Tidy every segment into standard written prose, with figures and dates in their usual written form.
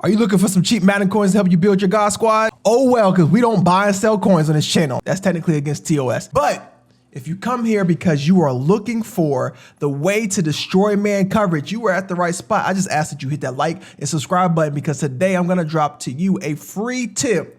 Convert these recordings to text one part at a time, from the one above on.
Are you looking for some cheap Madden coins to help you build your God squad? Oh well, because we don't buy and sell coins on this channel. That's technically against TOS. But if you come here because you are looking for the way to destroy man coverage, you are at the right spot. I just ask that you hit that like and subscribe button because today I'm gonna drop to you a free tip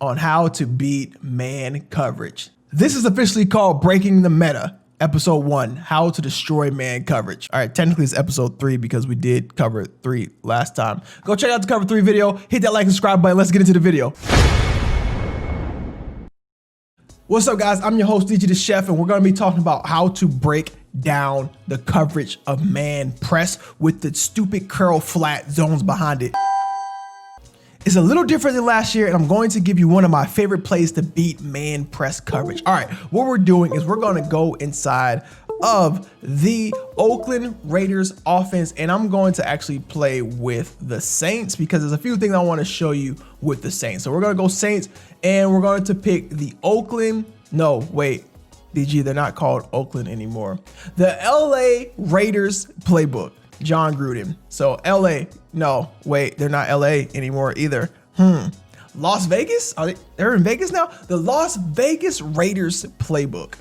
on how to beat man coverage. This is officially called Breaking the Meta. Episode 1, how to destroy man coverage. All right, technically it's episode 3 because we did cover 3 last time. Go check out the cover 3 video, hit that like and subscribe button. Let's get into the video. What's up guys, I'm your host DG the Chef and we're gonna be talking about how to break down the coverage of man press with the stupid curl flat zones behind it. It's a little different than last year and I'm going to give you one of my favorite plays to beat man press coverage. All right, what we're doing is we're gonna go inside of the Oakland Raiders offense and I'm going to actually play with the Saints because there's a few things I wanna show you with the Saints. So we're gonna go Saints and we're going to pick the Oakland, no, wait, DG, they're not called Oakland anymore. The LA Raiders playbook. John Gruden. So LA, no, wait, they're not LA anymore either. Las Vegas? They're in Vegas now? The Las Vegas Raiders playbook.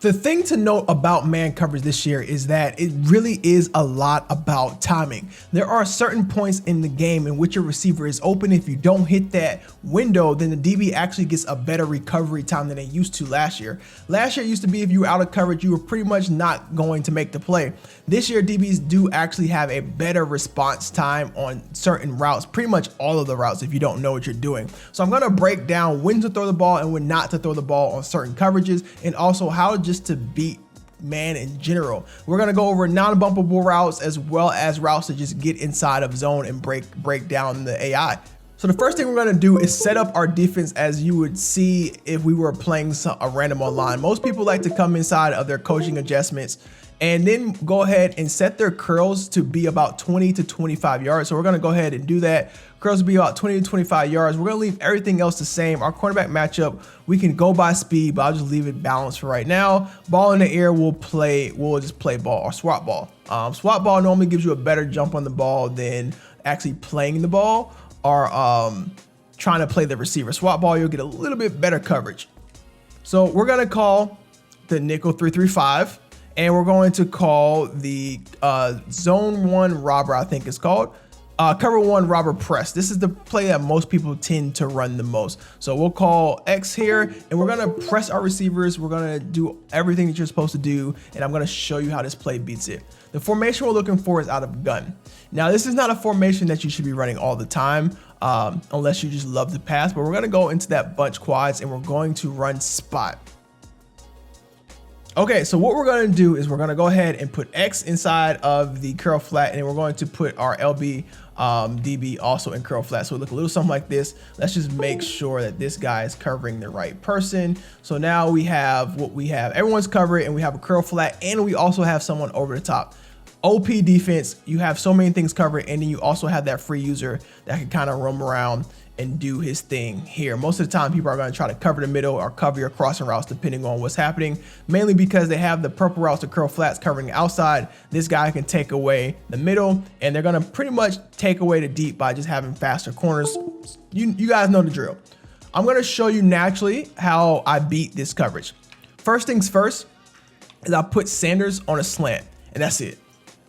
The thing to note about man coverage this year is that it really is a lot about timing. There are certain points in the game in which your receiver is open. If you don't hit that window, then the DB actually gets a better recovery time than they used to last year. Last year it used to be if you were out of coverage, you were pretty much not going to make the play. This year DBs do actually have a better response time on certain routes, pretty much all of the routes if you don't know what you're doing. So I'm gonna break down when to throw the ball and when not to throw the ball on certain coverages and also how just to beat man in general. We're gonna go over non-bumpable routes as well as routes to just get inside of zone and break down the AI. So the first thing we're gonna do is set up our defense as you would see if we were playing a random online. Most people like to come inside of their coaching adjustments and then go ahead and set their curls to be about 20 to 25 yards. So we're gonna go ahead and do that. Curls will be about 20 to 25 yards. We're gonna leave everything else the same. Our cornerback matchup, we can go by speed, but I'll just leave it balanced for right now. Ball in the air, we'll just play ball or swap ball. Swap ball normally gives you a better jump on the ball than actually playing the ball or trying to play the receiver. Swap ball, you'll get a little bit better coverage. So we're gonna call the nickel 3-3-5. And we're going to call the zone 1 robber, I think it's called. Cover 1 robber press. This is the play that most people tend to run the most. So we'll call X here and we're gonna press our receivers. We're gonna do everything that you're supposed to do. And I'm gonna show you how this play beats it. The formation we're looking for is out of gun. Now this is not a formation that you should be running all the time unless you just love the pass, but we're gonna go into that bunch quads and we're going to run spot. Okay, so what we're gonna do is we're gonna go ahead and put X inside of the curl flat and we're going to put our LB DB also in curl flat. So it look a little something like this. Let's just make sure that this guy is covering the right person. So now we have what we have. Everyone's covered and we have a curl flat and we also have someone over the top. OP defense, you have so many things covered and then you also have that free user that can kind of roam around and do his thing here. Most of the time people are going to try to cover the middle or cover your crossing routes depending on what's happening, mainly because they have the purple routes to curl flats covering the outside. This guy can take away the middle and they're going to pretty much take away the deep by just having faster corners. You guys know the drill. I'm going to show you naturally how I beat this coverage. First things first is I put Sanders on a slant and that's it.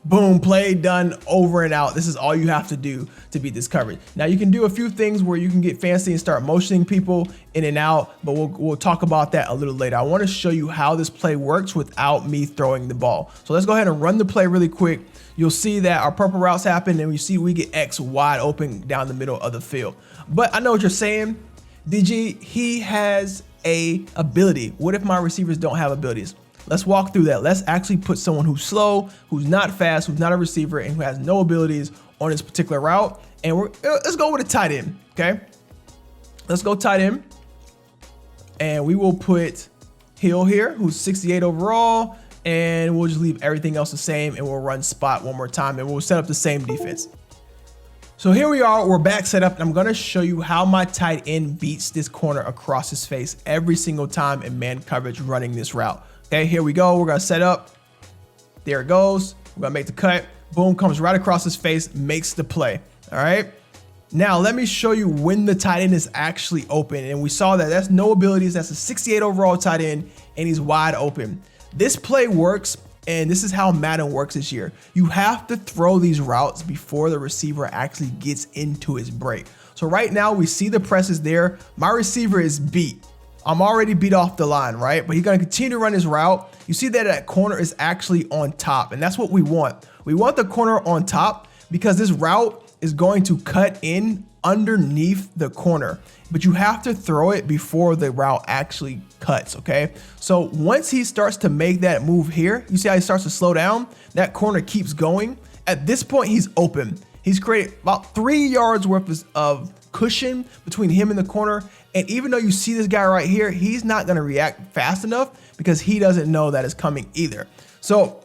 Boom, play done, over and out. This is all you have to do to beat this coverage. Now you can do a few things where you can get fancy and start motioning people in and out, but we'll talk about that a little later. I want to show you how this play works without me throwing the ball. So let's go ahead and run the play really quick. You'll see that our purple routes happen and we see we get X wide open down the middle of the field. But I know what you're saying, DG, he has a ability. What if my receivers don't have abilities? Let's walk through that. Let's actually put someone who's slow, who's not fast, who's not a receiver, and who has no abilities on this particular route. And let's go with a tight end, okay? Let's go tight end. And we will put Hill here, who's 68 overall, and we'll just leave everything else the same, and we'll run spot one more time, and we'll set up the same defense. So here we are, we're back set up, and I'm gonna show you how my tight end beats this corner across his face every single time in man coverage running this route. Okay, here we go. We're gonna set up. There it goes. We're gonna make the cut. Boom, comes right across his face, makes the play. All right. Now, let me show you when the tight end is actually open. And we saw that that's no abilities. That's a 68 overall tight end, and he's wide open. This play works, and this is how Madden works this year. You have to throw these routes before the receiver actually gets into his break. So right now, we see the press is there. My receiver is beat. I'm already beat off the line, right? But he's going to continue to run his route. You see that corner is actually on top, and that's what we want. We want the corner on top because this route is going to cut in underneath the corner, but you have to throw it before the route actually cuts, okay? So once he starts to make that move here, you see how he starts to slow down? That corner keeps going. At this point, he's open. He's created about 3 yards worth of cushion between him and the corner. And even though you see this guy right here, he's not gonna react fast enough because he doesn't know that it's coming either. So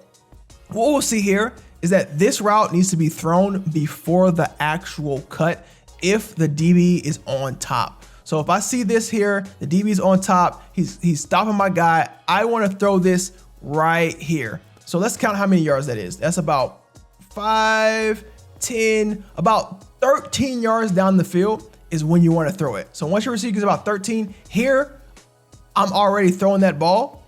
what we'll see here is that this route needs to be thrown before the actual cut if the DB is on top. So if I see this here, the DB is on top, he's stopping my guy, I want to throw this right here. So let's count how many yards that is. That's about 5, 10, about 13 yards down the field is when you want to throw it. So once your receiver gets about 13, here, I'm already throwing that ball.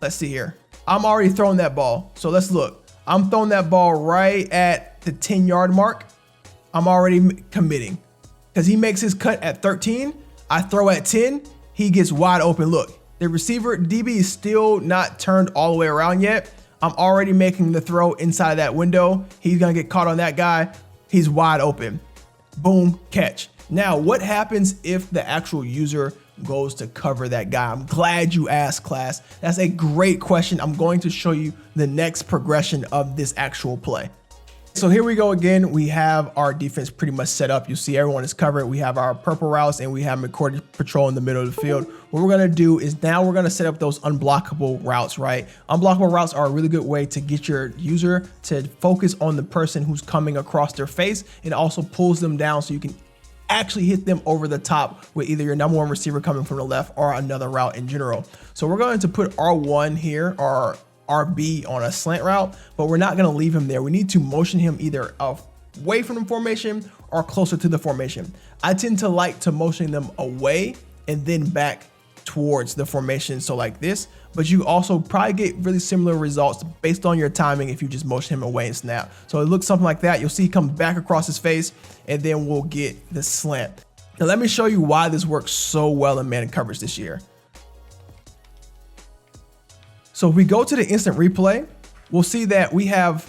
Let's see here. I'm already throwing that ball. So let's look. I'm throwing that ball right at the 10-yard mark. I'm already committing because he makes his cut at 13. I throw at 10. He gets wide open. Look, the receiver DB is still not turned all the way around yet. I'm already making the throw inside of that window. He's going to get caught on that guy. He's wide open. Boom, catch. Now, what happens if the actual user goes to cover that guy? I'm glad you asked, class. That's a great question. I'm going to show you the next progression of this actual play. So here we go again. We have our defense pretty much set up. You see everyone is covered. We have our purple routes and we have McCourty patrol in the middle of the field. What we're going to do is now we're going to set up those unblockable routes, right? Unblockable routes are a really good way to get your user to focus on the person who's coming across their face, and also pulls them down so you can actually hit them over the top with either your number one receiver coming from the left or another route in general. So we're going to put R1 here, or RB on a slant route, but we're not going to leave him there. We need to motion him either away from the formation or closer to the formation. I tend to like to motion them away and then back towards the formation, so like this, but you also probably get really similar results based on your timing if you just motion him away and snap. So it looks something like that. You'll see he comes back across his face, and then we'll get the slant. Now let me show you why this works so well in man coverage this year. So if we go to the instant replay, we'll see that we have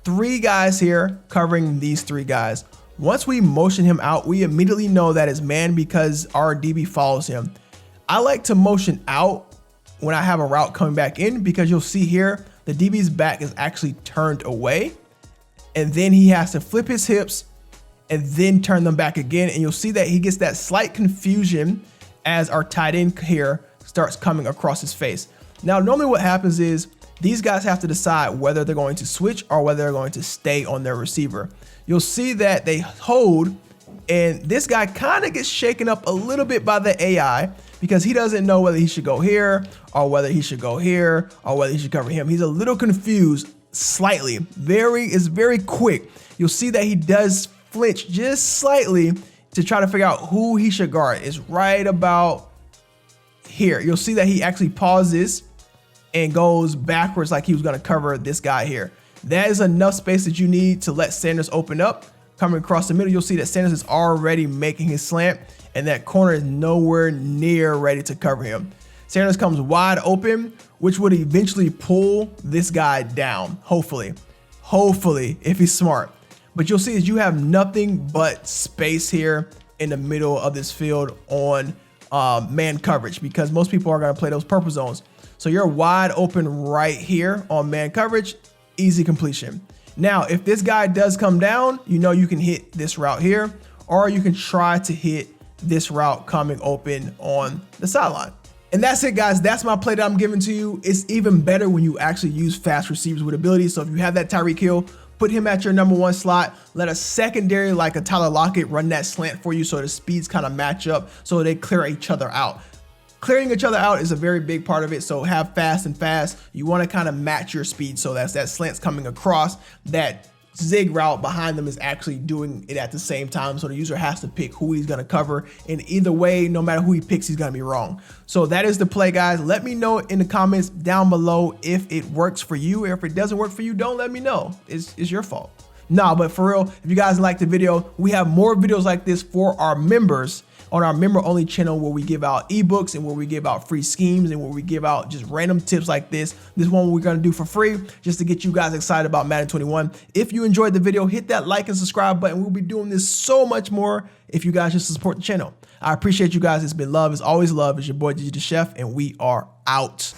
3 guys here covering these 3 guys. Once we motion him out, we immediately know that it's man because our DB follows him. I like to motion out when I have a route coming back in, because you'll see here, the DB's back is actually turned away, and then he has to flip his hips and then turn them back again. And you'll see that he gets that slight confusion as our tight end here starts coming across his face. Now, normally what happens is these guys have to decide whether they're going to switch or whether they're going to stay on their receiver. You'll see that they hold, and this guy kind of gets shaken up a little bit by the AI because he doesn't know whether he should go here or whether he should go here or whether he should cover him. He's a little confused slightly. It's very quick. You'll see that he does flinch just slightly to try to figure out who he should guard. It's right about here. You'll see that he actually pauses and goes backwards like he was going to cover this guy here. That is enough space that you need to let Sanders open up. Coming across the middle, you'll see that Sanders is already making his slant, and that corner is nowhere near ready to cover him. Sanders comes wide open, which would eventually pull this guy down, hopefully, if he's smart. But you'll see is you have nothing but space here in the middle of this field on man coverage, because most people are going to play those purple zones. So you're wide open right here on man coverage, easy completion. Now, if this guy does come down, you know you can hit this route here, or you can try to hit this route coming open on the sideline. And that's it, guys. That's my play that I'm giving to you. It's even better when you actually use fast receivers with ability. So if you have that Tyreek Hill, put him at your number 1 slot. Let a secondary like a Tyler Lockett run that slant for you so the speeds kind of match up so they clear each other out. Clearing each other out is a very big part of it. So have fast and fast. You want to kind of match your speed. So that's that slant's coming across, that zig route behind them is actually doing it at the same time. So the user has to pick who he's going to cover. And either way, no matter who he picks, he's going to be wrong. So that is the play, guys. Let me know in the comments down below if it works for you. If it doesn't work for you, don't let me know. It's your fault. Nah, but for real, if you guys liked the video, we have more videos like this for our members on our member only channel, where we give out ebooks and where we give out free schemes and where we give out just random tips like this. This one we're gonna do for free just to get you guys excited about Madden 21. If you enjoyed the video, hit that like and subscribe button. We'll be doing this so much more if you guys just support the channel. I appreciate you guys. It's been love. It's always love. It's your boy, DJ the Chef, and we are out.